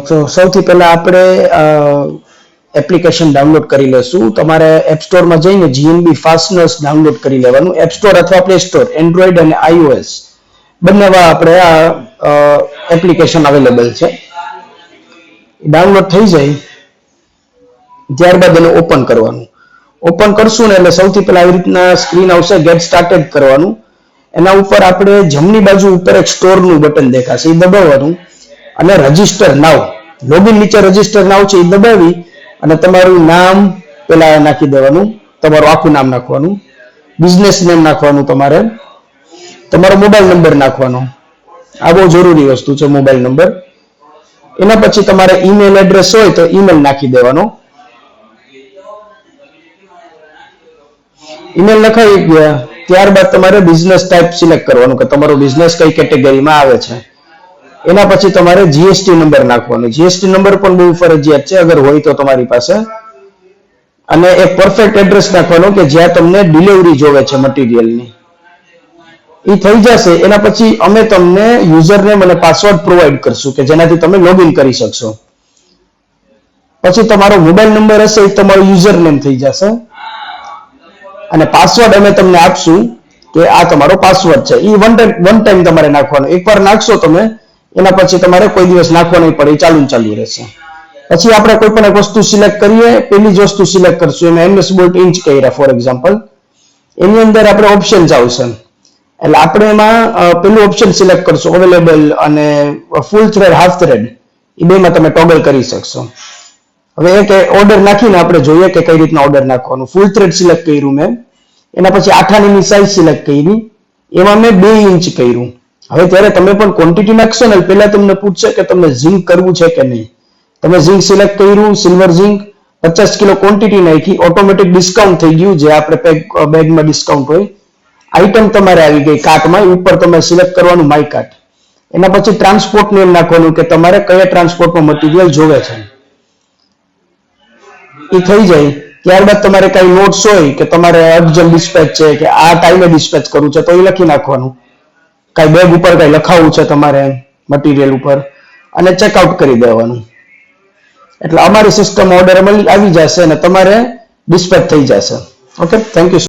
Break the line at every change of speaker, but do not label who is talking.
તો સૌથી પહેલા આપણે એપ્લિકેશન ડાઉનલોડ કરી લેશું. તમારે એપ સ્ટોરમાં જઈને જીએનબી ફાસ્ટનર્સ ડાઉનલોડ કરી લેવાનું. એપ સ્ટોર અથવા પ્લે સ્ટોર, એન્ડ્રોઈડ અને iOS બંનેમાં આપણે આ એપ્લિકેશન અવેલેબલ છે. ડાઉનલોડ થઈ જાય ત્યારબાદ એને ઓપન કરવાનું. ઓપન કરશું ને એટલે સૌથી પહેલા આવી રીતના સ્ક્રીન આવશે, ગેટ સ્ટાર્ટેડ કરવાનું. એના ઉપર આપણે જમણી બાજુ ઉપર એક સ્ટોરનું બટન દેખાશે, એ દબાવવાનું અને રજીસ્ટર નાવ, લોગિન નીચે રજીસ્ટર નાવ છે એ દબાવી અને તમારું નામ પેલા નાખી દેવાનું, તમારું આખું નામ નાખવાનું, બિઝનેસ નેમ નાખવાનું, તમારો મોબાઈલ નંબર નાખવાનો. આ બહુ જરૂરી વસ્તુ છે, મોબાઈલ નંબર. એના પછી તમારે ઈમેલ એડ્રેસ હોય તો ઈમેલ નાખી દેવાનો. ઈમેલ લખાઈ ગયા ત્યારબાદ તમારે બિઝનેસ ટાઈપ સિલેક્ટ કરવાનું કે તમારો બિઝનેસ કઈ કેટેગરીમાં આવે છે. એના પછી તમારે જીએસટી નંબર નાખવાનો. જીએસટી નંબર પણ બહુ ફરજિયાત છે અગર હોય તો તમારી પાસે. અને એક પરફેક્ટ એડ્રેસ નાખવાનો કે જ્યાં તમને ડિલિવરી જોવે છે મટીરિયલની. એ થઈ જશે એના પછી અમે તમને યુઝરનેમ અને પાસવર્ડ પ્રોવાઈડ કરશું કે જેનાથી તમે લોગિન કરી શકશો. પછી તમારો મોબાઈલ નંબર હશે એ તમારું યુઝરનેમ થઈ જશે અને પાસવર્ડ અમે તમને આપશું કે આ તમારો પાસવર્ડ છે. એ વન ટાઈમ તમારે નાખવાનો. એકવાર નાખશો તમે એના પછી તમારે કોઈ દિવસ નાખવા નહીં પડે, ચાલુ રહેશે. પછી આપણે કોઈ પણ એક વસ્તુ સિલેક્ટ કરીએ. પેલી જ વસ્તુ સિલેક્ટ કરશું, એમાં MS બોલ્ટ ઇંચ કર્યા ફોર એક્ઝામ્પલ. એની અંદર આપણે ઓપ્શન્સ આવશે એટલે આપણે એમાં પેલું ઓપ્શન સિલેક્ટ કરશું અવેલેબલ અને ફૂલ થ્રેડ, હાફ થ્રેડ, એ બેમાં તમે ટોગલ કરી શકશો. હવે એક ઓર્ડર નાખીને આપણે જોઈએ કે કઈ રીતના ઓર્ડર નાખવાનું. ફૂલ થ્રેડ સિલેક્ટ કર્યું મેં, એના પછી 8 આનાની સાઈઝ સિલેક્ટ કરી, એમાં મેં 2 ઇંચ કર્યું. હવે ત્યારે તમે પણ ક્વોન્ટિટી નાખશો ને પહેલા તમને પૂછશે કે તમને ઝિંક કરવું છે કે નહીં. તમે ઝિંક સિલેક્ટ કર્યું, સિલ્વર ઝિંક 50 કિલો ક્વોન્ટિટી નાખી, ઓટોમેટિક ડિસ્કાઉન્ટ થઈ ગયું, જે આપણે બેગમાં ડિસ્કાઉન્ટ હોય. આઈટમ તમારે આવી ગઈ કાર્ટમાં, ઉપર તમે સિલેક્ટ કરવાનું માય કાર્ટ. એના પછી ટ્રાન્સપોર્ટ નેમ નાખવાનું કે તમારે કયા ટ્રાન્સપોર્ટમાં મટીરિયલ જોવે છે. એ થઈ જાય ત્યારબાદ તમારે કઈ નોટ્સ હોય કે તમારે અર્જન્ટ ડિસ્પેચ છે કે આ ટાઈમે ડિસ્પેચ કરવું છે તો એ લખી નાખવાનું. કઈ બેગ ઉપર કઈ લખાવવું છે તમારે મટીરિયલ ઉપર અને ચેકઆઉટ કરી દેવાનું. એટલે અમારી સિસ્ટમ ઓર્ડર આવી જશે અને તમારે ડિસ્પેચ થઈ જશે. Okay, thank you.